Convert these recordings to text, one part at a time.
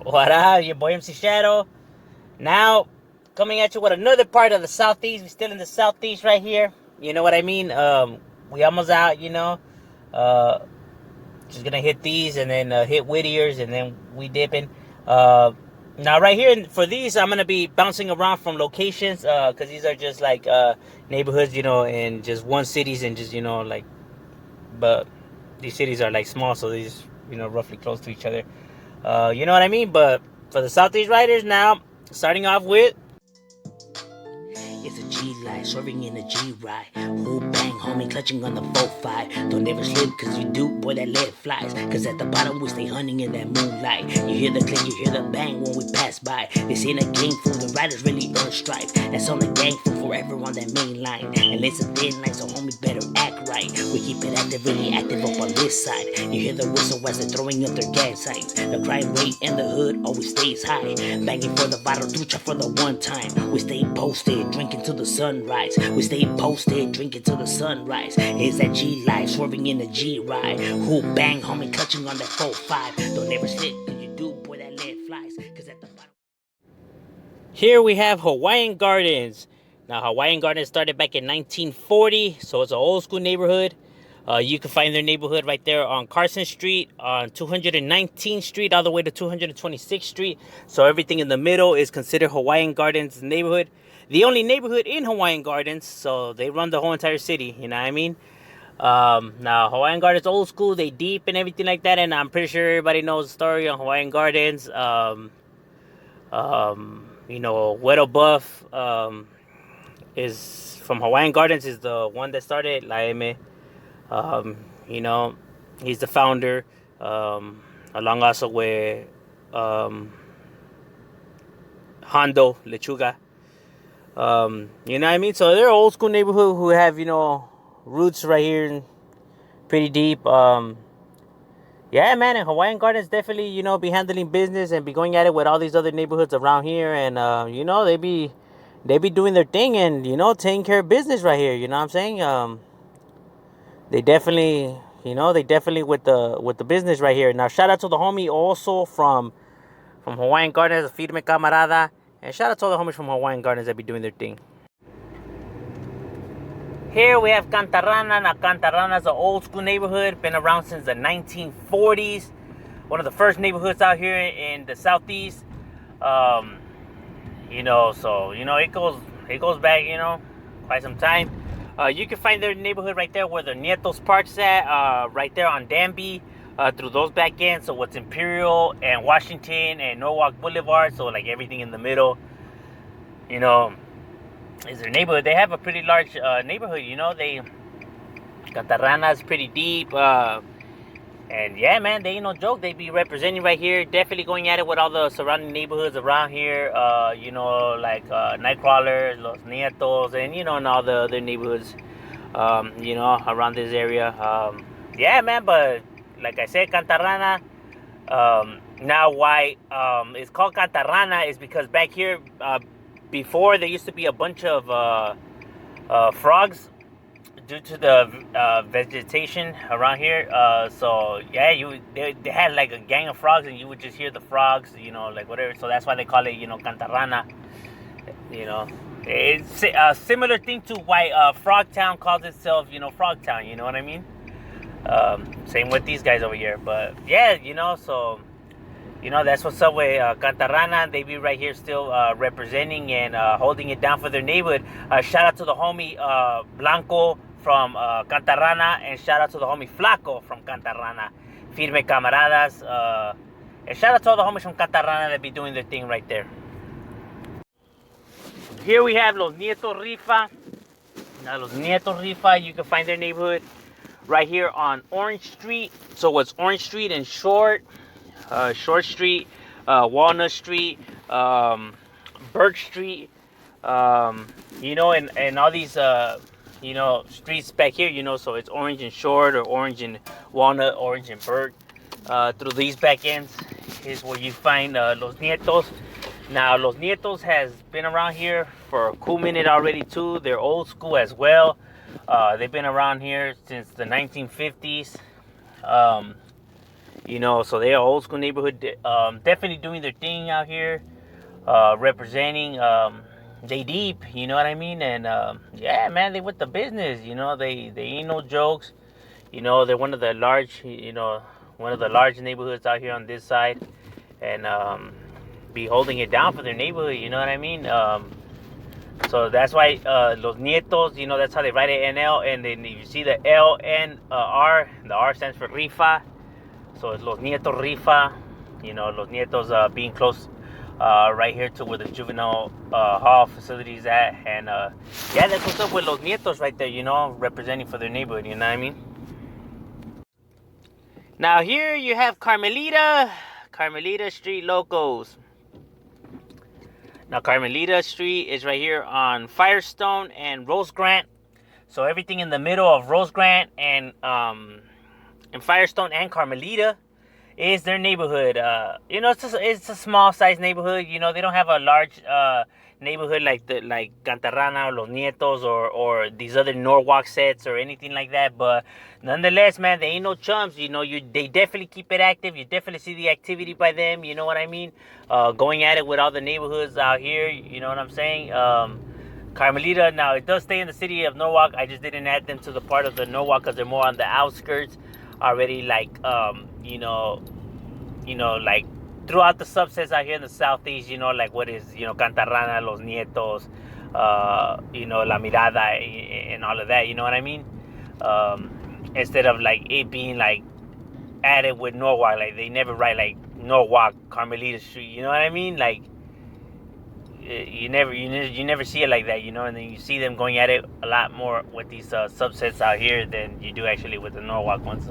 What up, your boy MC Shadow? Now, coming at you with another part of the Southeast. We're still in the Southeast right here. You know what I mean? We almost out, you know. Uh, just gonna hit these and then hit Whittier's and then we dipping. Uh, Now, right here for these, I'm gonna be bouncing around from locations because these are just like neighborhoods, you know, in just one cities and just, you know, like, but these cities are like small, so these, you know, roughly close to each other. You know what I mean? But for the Southeast riders now, starting off with it's a G life, swerving in a G ride. Who bang, homie, clutching on the 4-5. Don't ever slip, cause you do, boy, that lead flies. Cause at the bottom we stay hunting in that moonlight. You hear the click, you hear the bang when we pass by. This ain't a game fool, the riders really earn stripe. That's on the gang fool forever on that main line. And it's a thin line, so homie better act right. We keep it active, really active up on this side. You hear the whistle as they're throwing up their gas signs. The crime rate in the hood always stays high. Banging for the bottle, trucha for the one time. We stay posted, drinking till the sunrise. We stay posted, drinking till the sunrise. It's that G life, swerving in the G ride. Who bang, homie, clutching on that 4-5. Don't ever slip, cause you do, boy, that lead flies. Cause at the bottom. Here we have Hawaiian Gardens. Now, Hawaiian Gardens started back in 1940, so it's an old school neighborhood. You can find their neighborhood right there on Carson Street, on 219th Street, all the way to 226th Street. So everything in the middle is considered Hawaiian Gardens neighborhood. The only neighborhood in Hawaiian Gardens, so they run the whole entire city, you know what I mean? Now, Hawaiian Gardens old school, they deep and everything like that, and I'm pretty sure everybody knows the story on Hawaiian Gardens. You know, Weddle Buff is from Hawaiian Gardens, is the one that started Laeme. You know, he's the founder, along also with Hondo Lechuga. You know what I mean? So they're an old school neighborhood who have, you know, roots right here pretty deep. Yeah, man, and Hawaiian Gardens definitely, you know, be handling business and be going at it with all these other neighborhoods around here, and you know, they be doing their thing and, you know, taking care of business right here. You know what I'm saying? They definitely, you know, they definitely with the business right here. Now, shout out to the homie also from Hawaiian Gardens, Firme Camarada, and shout out to all the homies from Hawaiian Gardens that be doing their thing. Here we have Cantarana. Now, Cantarana is an old school neighborhood, been around since the 1940s. One of the first neighborhoods out here in the Southeast. You know, so, you know, it goes back, you know, quite some time. You can find their neighborhood right there where the Nietos Park's at, right there on Danby, through those back ends. So what's Imperial and Washington and Norwalk Boulevard, so like everything in the middle, you know, is their neighborhood. They have a pretty large neighborhood, you know. Cantarana is pretty deep, and yeah, man, they ain't no joke. They be representing right here, definitely going at it with all the surrounding neighborhoods around here, you know, like Nightcrawlers, Los Nietos, and, you know, and all the other neighborhoods, you know, around this area. Yeah, man, but like I said, Cantarana, now why it's called Cantarana is because back here, before, there used to be a bunch of frogs due to the vegetation around here. So yeah, they had like a gang of frogs, and you would just hear the frogs, you know, like whatever. So that's why they call it, you know, Cantarana. You know, it's a similar thing to why Frogtown calls itself, you know, Frogtown. You know what I mean? Same with these guys over here. But yeah, you know, so, you know, that's what's up with Cantarana. They be right here still representing and holding it down for their neighborhood. Shout out to the homie Blanco from Cantarana, and shout out to the homie Flaco from Cantarana. Firme Camaradas. And shout out to all the homies from Cantarana that be doing their thing right there. Here we have Los Nietos Rifa. Now, Los Nietos Rifa, you can find their neighborhood right here on Orange Street. So it's Orange Street and Short Street, Walnut Street, Birch Street, you know, and all these, you know, streets back here, you know, so it's Orange and Short, or Orange and Walnut, Orange and Birch. Through these back ends is where you find Los Nietos. Now, Los Nietos has been around here for a cool minute already too. They're old school as well. They've been around here since the 1950s. You know, so they're old school neighborhood, definitely doing their thing out here, representing. They deep, you know what I mean? And yeah, man, they with the business. You know, they ain't no jokes. You know, they're one of the large, one of the large neighborhoods out here on this side, and be holding it down for their neighborhood. You know what I mean? So that's why los nietos, you know, that's how they write it, NL, and then you see the LNR, the R stands for rifa. So it's los nietos rifa, you know, los nietos being close right here to where the juvenile hall facility is at. And yeah, that's what's up with los nietos right there, you know, representing for their neighborhood, you know what I mean? Now here you have Carmelita Street Locos. Now Carmelita Street is right here on Firestone and Rose Grant. So everything in the middle of Rose Grant and Firestone and Carmelita is their neighborhood. You know, it's a small size neighborhood. You know, they don't have a large neighborhood like Cantarana or Los Nietos or these other Norwalk sets or anything like that. But nonetheless, man, they ain't no chumps. You know, they definitely keep it active. You definitely see the activity by them. You know what I mean? Going at it with all the neighborhoods out here. You know what I'm saying? Carmelita, now it does stay in the city of Norwalk. I just didn't add them to the part of the Norwalk because they're more on the outskirts already, like like throughout the subsets out here in the southeast, you know, like what is, you know, Cantarana, Los Nietos, you know, La Mirada and all of that, you know what I mean? Instead of like it being like added with Norwalk, like they never write like Norwalk, Carmelita Street, you know what I mean? Like you never see it like that, you know, and then you see them going at it a lot more with these subsets out here than you do actually with the Norwalk ones,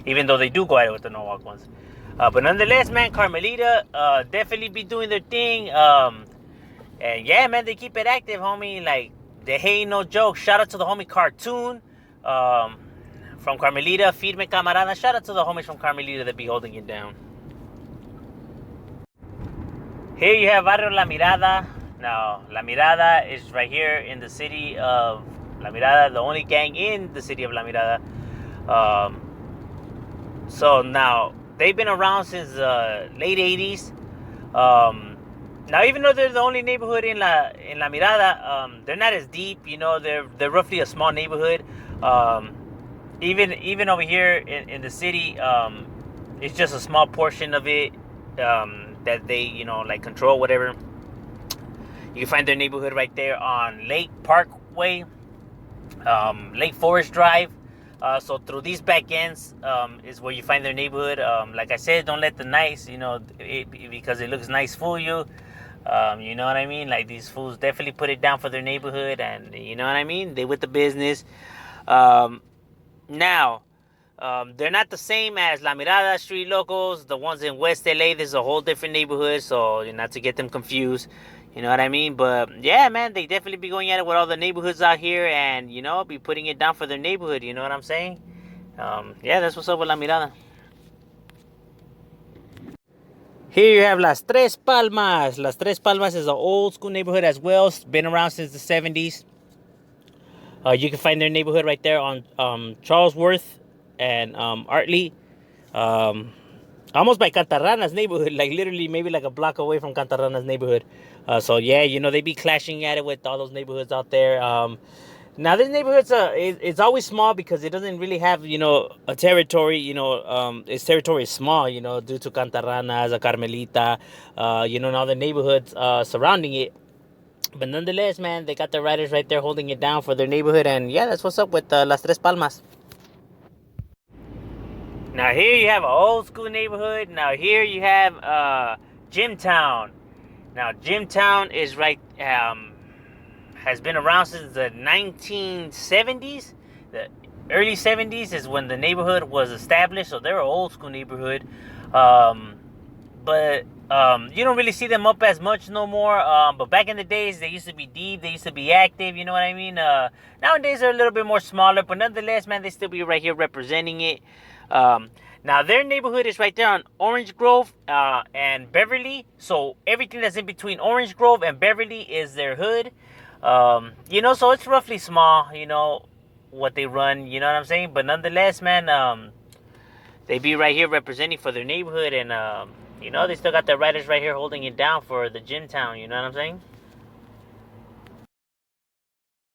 even though they do go at it with the Norwalk ones. But nonetheless, man, Carmelita definitely be doing their thing, and yeah, man, they keep it active, homie. Like, they ain't no joke. Shout out to the homie Cartoon from Carmelita, Firme Camarada. Shout out to the homies from Carmelita that be holding it down. Here you have Barrio La Mirada. Now, La Mirada is right here in the city of La Mirada, the only gang in the city of La Mirada. So now, they've been around since late 80s. Now, even though they're the only neighborhood in La Mirada, they're not as deep. You know, they're roughly a small neighborhood. Even over here in the city, it's just a small portion of it that they, you know, like control, whatever. You can find their neighborhood right there on Lake Parkway, Lake Forest Drive. So through these back ends is where you find their neighborhood. Like I said, don't let the nice, you know, because it looks nice, fool you. You know what I mean? Like, these fools definitely put it down for their neighborhood, and you know what I mean? They with the business. Now, they're not the same as La Mirada Street Locals. The ones in West LA, there's a whole different neighborhood, so not to get them confused. You know what I mean? But yeah, man, they definitely be going at it with all the neighborhoods out here, and you know, be putting it down for their neighborhood. You know what I'm saying? Yeah, that's what's up with La Mirada. Here you have Las Tres Palmas. Las Tres Palmas is an old school neighborhood as well. It's been around since the 70s. You can find their neighborhood right there on Charlesworth and Artley. Almost by Cantarana's neighborhood, like literally maybe like a block away from Cantarana's neighborhood. So yeah, you know, they be clashing at it with all those neighborhoods out there. Now this neighborhood's it's always small because it doesn't really have, you know, a territory. You know, its territory is small, you know, due to Cantarana, the Carmelita, you know, and all the neighborhoods surrounding it. But nonetheless, man, they got the riders right there holding it down for their neighborhood, and yeah, that's what's up with Las Tres Palmas. Now here you have an old school neighborhood. Now here you have Jimtown. Now Jimtown is right, has been around since the 1970s. The early 70s is when the neighborhood was established, so they're an old school neighborhood. But you don't really see them up as much no more. But back in the days, they used to be deep. They used to be active. You know what I mean? Nowadays, they're a little bit more smaller. But nonetheless, man, they still be right here representing it. Now, their neighborhood is right there on Orange Grove and Beverly. So everything that's in between Orange Grove and Beverly is their hood. You know, so it's roughly small, you know, what they run. You know what I'm saying? But nonetheless, man, they be right here representing for their neighborhood, and you know, they still got their riders right here holding it down for the gym town. You know what I'm saying?